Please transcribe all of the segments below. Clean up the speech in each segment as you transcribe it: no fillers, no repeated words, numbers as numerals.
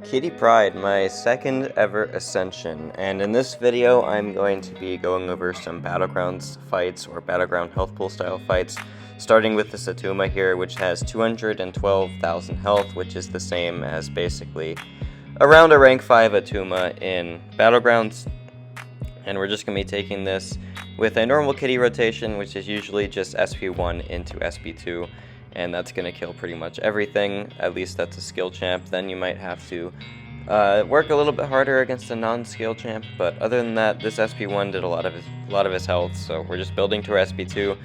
Kitty Pryde, my second ever ascension, and in this video I'm going to be going over some Battlegrounds fights or Battleground health pool style fights, starting with this Atuma here, which has 212,000 health, which is the same as basically around a rank 5 Atuma in Battlegrounds. And we're just going to be taking this with a normal kitty rotation, which is usually just SP1 into SP2. And that's going to kill pretty much everything. At least that's a skill champ. Then you might have to work a little bit harder against a non-skill champ. But other than that, this SP1 did a lot of his health. So we're just building to our SP2,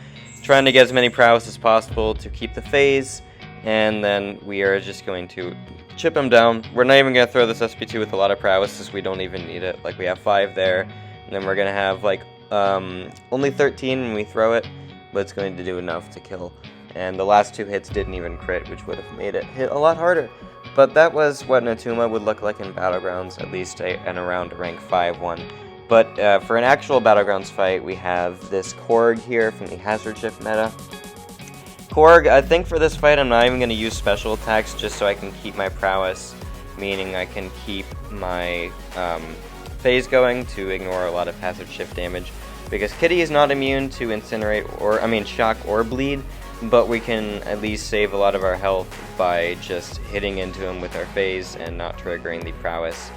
trying to get as many prowess as possible to keep the phase. And then we are just going to chip him down. We're not even going to throw this SP2 with a lot of prowess, since we don't even need it. Like, we have 5 there. And then we're going to have like only 13 when we throw it. But it's going to do enough to kill. And the last 2 hits didn't even crit, which would have made it hit a lot harder. But that was what an Atuma would look like in Battlegrounds, at least and around a rank 5 one. But for an actual Battlegrounds fight, we have this Corg here from the Hazard Shift meta. Corg, I think for this fight I'm not even going to use special attacks just so I can keep my prowess, meaning I can keep my phase going to ignore a lot of Hazard Shift damage. Because Kitty is not immune to Incinerate, Shock or Bleed. But we can at least save a lot of our health by just hitting into him with our phase and not triggering the prowess.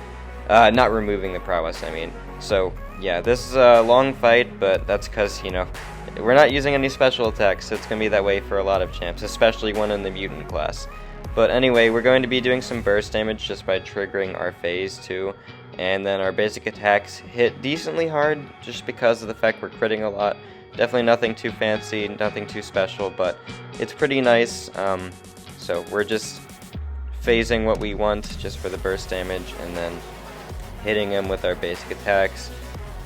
Not removing the prowess, I mean. So, yeah, this is a long fight, but that's because, we're not using any special attacks, so it's going to be that way for a lot of champs, especially one in the mutant class. But anyway, we're going to be doing some burst damage just by triggering our phase too. And then our basic attacks hit decently hard just because of the fact we're critting a lot. Definitely nothing too fancy, nothing too special, but it's pretty nice. So we're just phasing what we want just for the burst damage, and then hitting him with our basic attacks.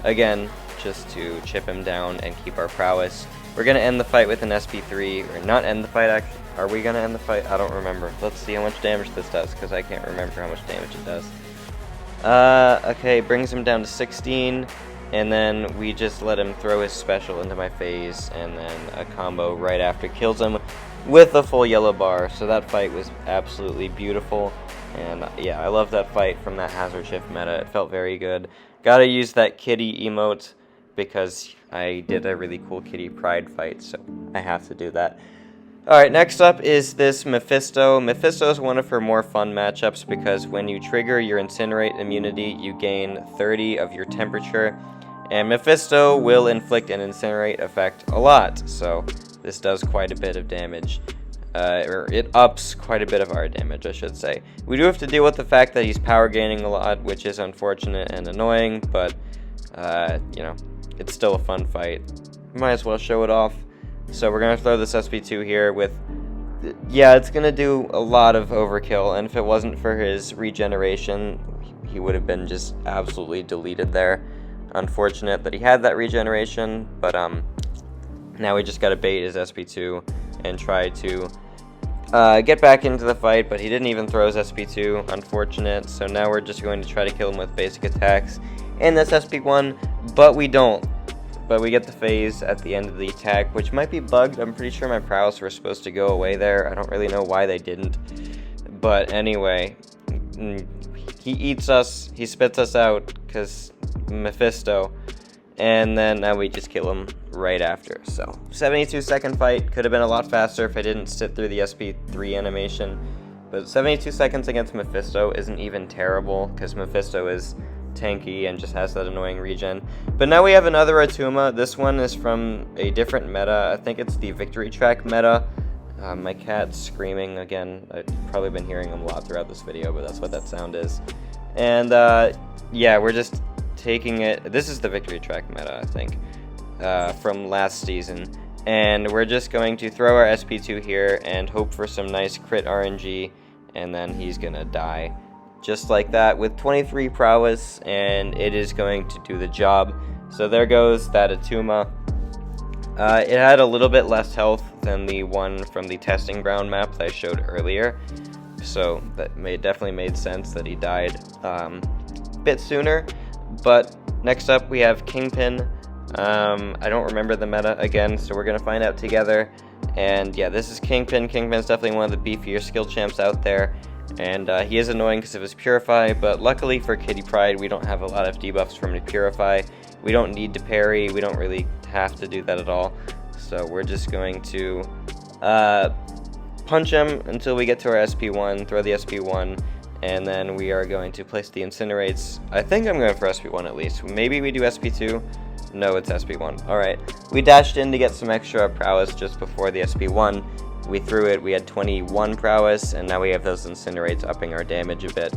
Again, just to chip him down and keep our prowess. We're going to end the fight with an SP3, or not end the fight actually. Are we going to end the fight? I don't remember. Let's see how much damage this does, because I can't remember how much damage it does. Okay, brings him down to 16. And then we just let him throw his special into my phase, and then a combo right after kills him with a full yellow bar. So that fight was absolutely beautiful, and yeah, I love that fight from that Hazard Shift meta. It felt very good. Gotta use that kitty emote because I did a really cool Kitty Pryde fight, so I have to do that. Alright, next up is this Mesto. Mesto is one of her more fun matchups because when you trigger your Incinerate immunity, you gain 30 of your temperature. And Mesto will inflict an Incinerate effect a lot, so this does quite a bit of damage. Or it ups quite a bit of our damage, I should say. We do have to deal with the fact that he's power gaining a lot, which is unfortunate and annoying, but, it's still a fun fight. Might as well show it off. So we're going to throw this SP2 here with... Yeah, it's going to do a lot of overkill, and if it wasn't for his regeneration, he would have been just absolutely deleted there. Unfortunate that he had that regeneration, but now we just gotta bait his SP2 and try to get back into the fight, but he didn't even throw his SP2, unfortunate. So now we're just going to try to kill him with basic attacks and this SP1, but we don't. But we get the phase at the end of the attack, which might be bugged. I'm pretty sure my prowess were supposed to go away there. I don't really know why they didn't. But anyway, he eats us, he spits us out, because Mesto, and then now we just kill him right after. So 72-second fight. Could have been a lot faster if I didn't sit through the SP3 animation, but 72 seconds against Mesto isn't even terrible because Mesto is tanky and just has that annoying regen. But now we have another Atuma. This one is from a different meta. I think it's the Victory Track meta. My cat's screaming again. I've probably been hearing him a lot throughout this video, but that's what that sound is. And yeah, we're just taking it. This is the Victory Track meta, I think, from last season. And we're just going to throw our SP2 here and hope for some nice crit RNG, and then he's gonna die. Just like that with 23 prowess, and it is going to do the job. So there goes that Atuma. It had a little bit less health than the one from the testing ground map that I showed earlier. So that definitely made sense that he died a bit sooner. But next up we have Kingpin. I don't remember the meta again, so we're going to find out together. And yeah, this is Kingpin. Kingpin's definitely one of the beefier skill champs out there. And he is annoying because of his Purify, but luckily for Kitty Pryde, we don't have a lot of debuffs from the Purify. We don't need to parry, we don't really have to do that at all. So we're just going to punch him until we get to our SP1, throw the SP1, and then we are going to place the Incinerates. I think I'm going for SP1 at least. Maybe we do SP2. No, it's SP1. Alright, we dashed in to get some extra prowess just before the SP1. We threw it, we had 21 prowess, and now we have those Incinerates upping our damage a bit.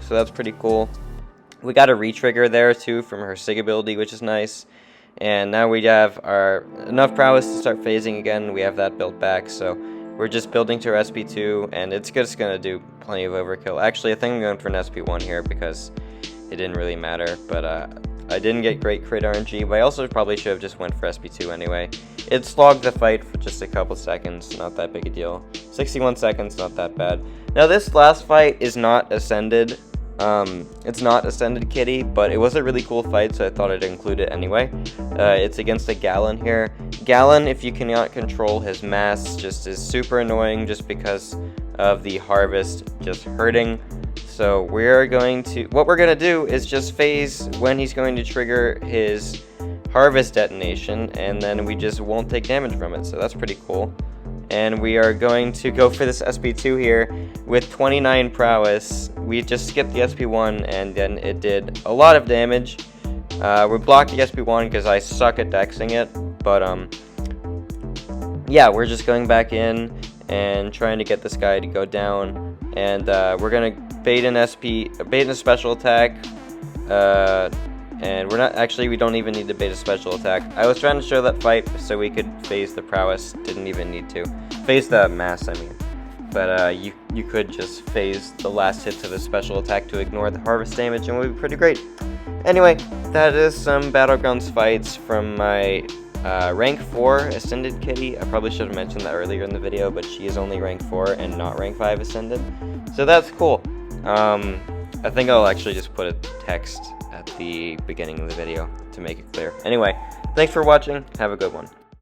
So that's pretty cool. We got a retrigger there too from her Sig ability, which is nice. And now we have our enough prowess to start phasing again. We have that built back, so we're just building to our SP2, and it's just going to do plenty of overkill. Actually, I think I'm going for an SP1 here because it didn't really matter, but I didn't get great crit RNG, but I also probably should have just went for SP2 anyway. It slogged the fight for just a couple seconds, not that big a deal. 61 seconds, not that bad. Now this last fight is not Ascended. It's not Ascended Kitty, but it was a really cool fight, so I thought I'd include it anyway. It's against a Gallon here. Gallon, if you cannot control his mass, just is super annoying just because of the Harvest just hurting. So what we're going to do is just phase when he's going to trigger his Harvest detonation, and then we just won't take damage from it, so that's pretty cool. And we are going to go for this SP2 here with 29 prowess. We just skipped the SP1, and then it did a lot of damage. We blocked the SP1 because I suck at dexing it, but yeah, we're just going back in and trying to get this guy to go down, and we're gonna bait a special attack, and we don't even need to bait a special attack. I was trying to show that fight so we could phase the prowess, didn't even need to. Phase the mass, I mean. But you could just phase the last hit to the special attack to ignore the Harvest damage, and it would be pretty great. Anyway, that is some Battlegrounds fights from my rank 4 Ascended Kitty. I probably should have mentioned that earlier in the video, but she is only rank 4 and not rank 5 Ascended. So that's cool. I think I'll actually just put a text at the beginning of the video to make it clear. Anyway, thanks for watching. Have a good one.